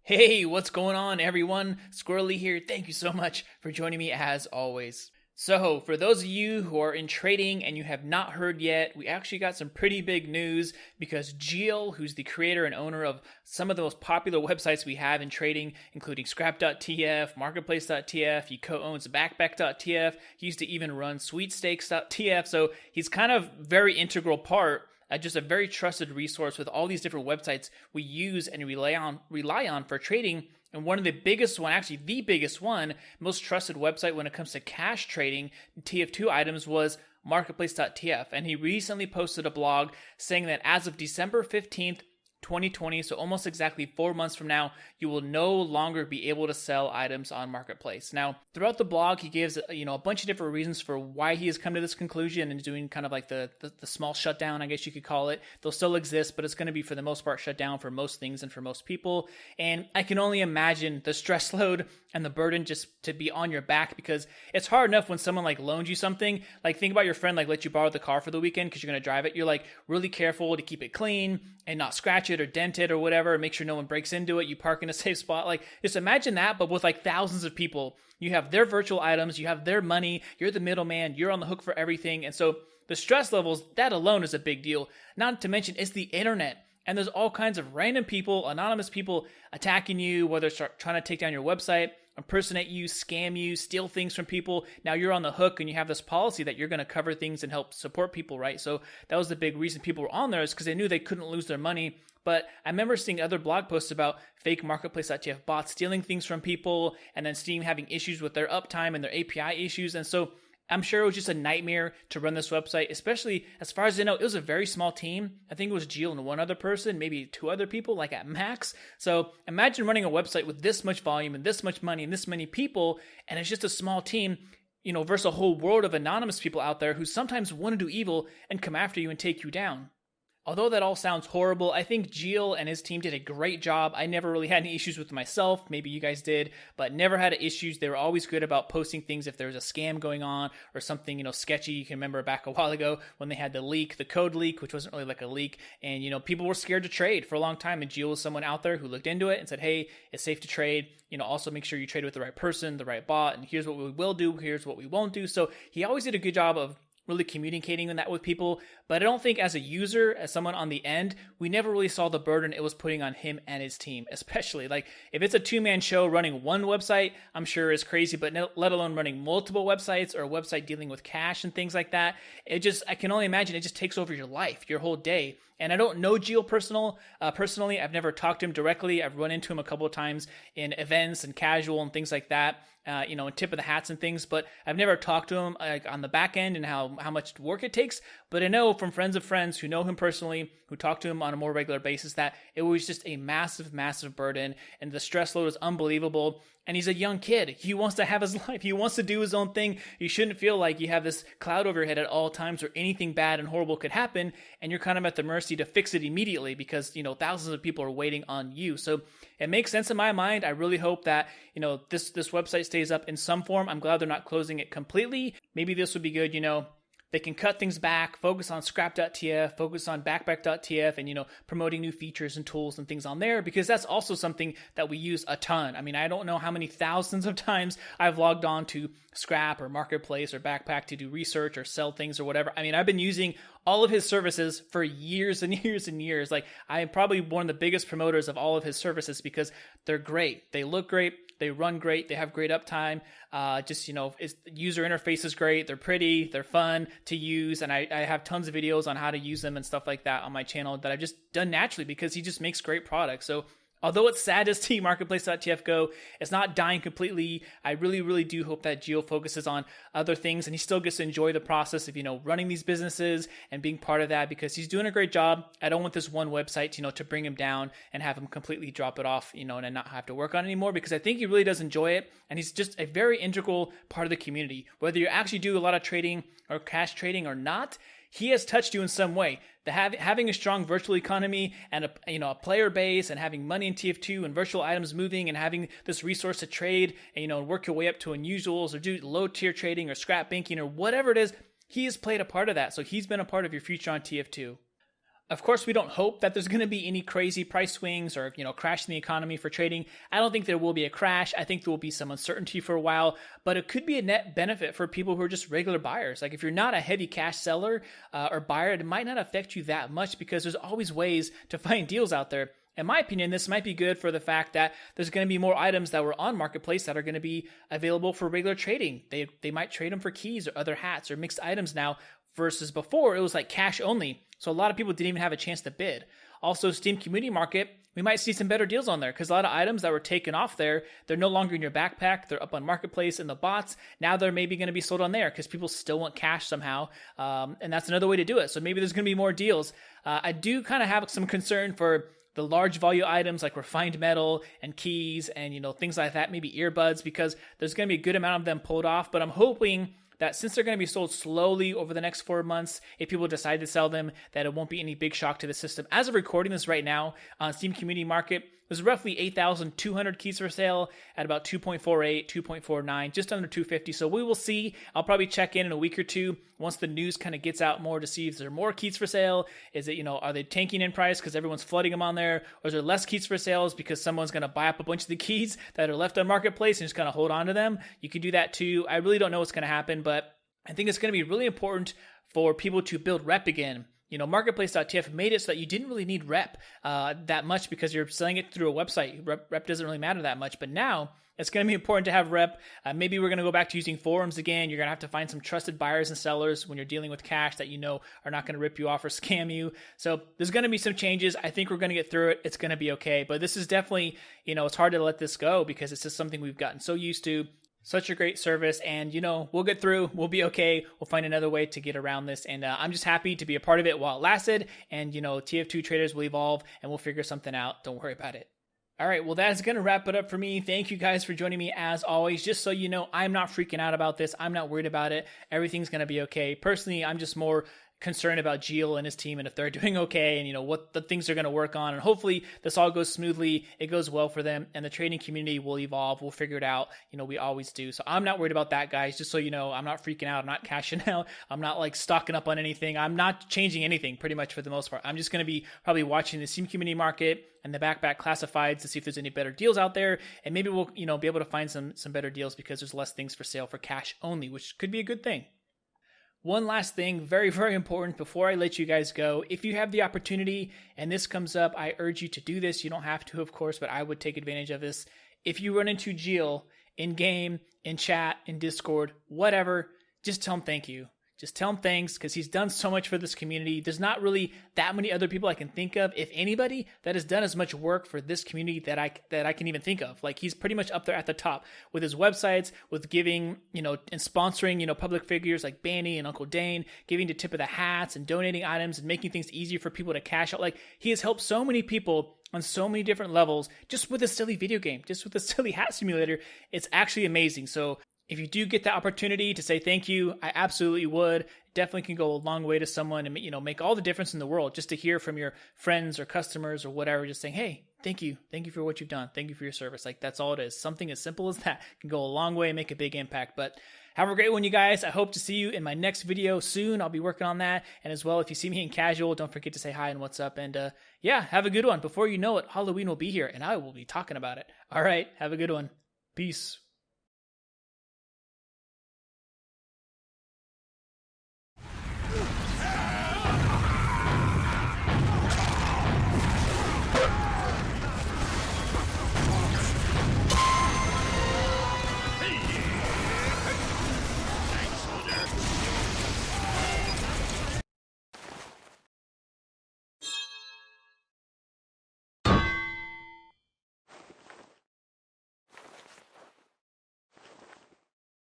Hey, what's going on, everyone? Squirrely here. Thank you so much for joining me as always. So, for those of you who are in trading and you have not heard yet, we actually got some pretty big news because Geel, who's the creator and owner of some of the most popular websites we have in trading, including Scrap.tf, Marketplace.tf, he co-owns Backpack.tf, he used to even run Sweepstakes.tf, so he's kind of very integral part, just a very trusted resource with all these different websites we use and rely on for trading. And one of the biggest one, actually the biggest one, most trusted website when it comes to cash trading TF2 items was Marketplace.tf. And he recently posted a blog saying that as of December 15th, 2020, so almost exactly 4 months from now, you will no longer be able to sell items on Marketplace. Now, throughout the blog, he gives a bunch of different reasons for why he has come to this conclusion and is doing kind of like the small shutdown, I guess you could call it. They'll still exist, but it's going to be for the most part shut down for most things and for most people. And I can only imagine the stress load and the burden just to be on your back, because it's hard enough when someone like loans you something. Like, think about your friend like let you borrow the car for the weekend because you're going to drive it. You're like really careful to keep it clean and not scratch it or dent it or whatever, make sure no one breaks into it, you park in a safe spot. Like, just imagine that, but with like thousands of people. You have their virtual items, you have their money, you're the middleman, you're on the hook for everything. And so the stress levels, that alone is a big deal. Not to mention, it's the internet. And there's all kinds of random people, anonymous people attacking you, whether it's trying to take down your website, impersonate you, scam you, steal things from people. Now you're on the hook and you have this policy that you're going to cover things and help support people, right? So that was the big reason people were on there, is because they knew they couldn't lose their money. But I remember seeing other blog posts about fake Marketplace.tf bots stealing things from people, and then Steam having issues with their uptime and their API issues. And so I'm sure it was just a nightmare to run this website, especially as far as I know, it was a very small team. I think it was Geel and one other person, maybe two other people, like at max. So imagine running a website with this much volume and this much money and this many people, and it's just a small team, versus a whole world of anonymous people out there who sometimes want to do evil and come after you and take you down. Although that all sounds horrible, I think Geel and his team did a great job. I never really had any issues with myself. Maybe you guys did, but never had issues. They were always good about posting things if there was a scam going on or something, sketchy. You can remember back a while ago when they had the code leak, which wasn't really like a leak. And, people were scared to trade for a long time. And Geel was someone out there who looked into it and said, hey, it's safe to trade. Also make sure you trade with the right person, the right bot. And here's what we will do. Here's what we won't do. So he always did a good job of really communicating that with people. But I don't think as a user, as someone on the end, we never really saw the burden it was putting on him and his team, especially like if it's a two-man show running one website, I'm sure is crazy, but let alone running multiple websites or a website dealing with cash and things like that. I can only imagine it just takes over your life, your whole day. And I don't know Geel personally. I've never talked to him directly. I've run into him a couple of times in events and casual and things like that. And tip of the hats and things, but I've never talked to him on the back end and how much work it takes. But I know from friends of friends who know him personally, who talk to him on a more regular basis, that it was just a massive, massive burden, and the stress load is unbelievable. And he's a young kid. He wants to have his life. He wants to do his own thing. You shouldn't feel like you have this cloud over your head at all times where anything bad and horrible could happen, and you're kind of at the mercy to fix it immediately because, thousands of people are waiting on you. So it makes sense in my mind. I really hope that, this website stays up in some form. I'm glad they're not closing it completely. Maybe this would be good, They can cut things back, focus on Scrap.tf, focus on Backpack.tf, and, promoting new features and tools and things on there, because that's also something that we use a ton. I mean, I don't know how many thousands of times I've logged on to Scrap or Marketplace or Backpack to do research or sell things or whatever. I mean, I've been using all of his services for years and years and years. Like, I am probably one of the biggest promoters of all of his services because they're great. They look great. They run great. They have great uptime. Its user interface is great. They're pretty. They're fun to use. And I have tons of videos on how to use them and stuff like that on my channel that I've just done naturally because he just makes great products. So although it's sad to see Marketplace.tf go, it's not dying completely. I really, really do hope that Geel focuses on other things and he still gets to enjoy the process of, running these businesses and being part of that because he's doing a great job. I don't want this one website, to bring him down and have him completely drop it off, and not have to work on it anymore, because I think he really does enjoy it. And he's just a very integral part of the community. Whether you actually do a lot of trading or cash trading or not, he has touched you in some way. Having a strong virtual economy and a player base and having money in TF2 and virtual items moving and having this resource to trade and work your way up to unusuals or do low tier trading or scrap banking or whatever it is, he has played a part of that. So he's been a part of your future on TF2. Of course, we don't hope that there's going to be any crazy price swings or, crash in the economy for trading. I don't think there will be a crash. I think there will be some uncertainty for a while, but it could be a net benefit for people who are just regular buyers. Like if you're not a heavy cash seller or buyer, it might not affect you that much because there's always ways to find deals out there. In my opinion, this might be good for the fact that there's going to be more items that were on Marketplace that are going to be available for regular trading. They might trade them for keys or other hats or mixed items now versus before it was like cash only. So a lot of people didn't even have a chance to bid. Also, Steam Community Market, we might see some better deals on there because a lot of items that were taken off there, they're no longer in your backpack. They're up on Marketplace and the bots. Now they're maybe going to be sold on there because people still want cash somehow. And that's another way to do it. So maybe there's going to be more deals. I do kind of have some concern for the large value items like refined metal and keys and, things like that, maybe earbuds, because there's going to be a good amount of them pulled off. But I'm hoping that since they're going to be sold slowly over the next 4 months, if people decide to sell them, that it won't be any big shock to the system. As of recording this right now on Steam Community Market, there's roughly 8,200 keys for sale at about 2.48, 2.49, just under 250. So we will see. I'll probably check in a week or two once the news kind of gets out more to see if there are more keys for sale. Is it, are they tanking in price because everyone's flooding them on there? Or is there less keys for sales because someone's going to buy up a bunch of the keys that are left on Marketplace and just kind of hold on to them? You could do that too. I really don't know what's going to happen, but I think it's going to be really important for people to build rep again. Marketplace.tf made it so that you didn't really need rep that much because you're selling it through a website. Rep doesn't really matter that much. But now it's going to be important to have rep. Maybe we're going to go back to using forums again. You're going to have to find some trusted buyers and sellers when you're dealing with cash that are not going to rip you off or scam you. So there's going to be some changes. I think we're going to get through it. It's going to be okay. But this is definitely, it's hard to let this go because it's just something we've gotten so used to. Such a great service, and we'll get through. We'll be okay. We'll find another way to get around this, and I'm just happy to be a part of it while it lasted. And TF2 traders will evolve, and we'll figure something out. Don't worry about it. All right, well, that's going to wrap it up for me. Thank you guys for joining me as always. Just so you know, I'm not freaking out about this. I'm not worried about it. Everything's going to be okay. Personally, I'm just more concerned about Geel and his team and if they're doing okay and what the things they're going to work on, and hopefully this all goes smoothly, it goes well for them, and the trading community will evolve. We'll figure it out. We always do. So I'm not worried about that, guys. Just so you know, I'm not freaking out. I'm not cashing out. I'm not like stocking up on anything. I'm not changing anything pretty much for the most part. I'm just going to be probably watching the Steam Community Market and the backpack classifieds to see if there's any better deals out there, and maybe we'll be able to find some better deals because there's less things for sale for cash only, which could be a good thing. One last thing, very, very important before I let you guys go. If you have the opportunity and this comes up, I urge you to do this. You don't have to, of course, but I would take advantage of this. If you run into Geel in game, in chat, in Discord, whatever, just tell him thank you. Just tell him thanks because he's done so much for this community. There's not really that many other people I can think of, if anybody, that has done as much work for this community that I can even think of. Like, he's pretty much up there at the top with his websites, with giving, and sponsoring, public figures like Banny and Uncle Dane, giving to tip of the hats and donating items and making things easier for people to cash out. Like, he has helped so many people on so many different levels just with a silly video game, just with a silly hat simulator. It's actually amazing. So if you do get the opportunity to say thank you, I absolutely would. It definitely can go a long way to someone and, make all the difference in the world just to hear from your friends or customers or whatever, just saying, hey, thank you. Thank you for what you've done. Thank you for your service. Like, that's all it is. Something as simple as that can go a long way and make a big impact. But have a great one, you guys. I hope to see you in my next video soon. I'll be working on that. And as well, if you see me in casual, don't forget to say hi and what's up. And have a good one. Before you know it, Halloween will be here and I will be talking about it. All right. Have a good one. Peace.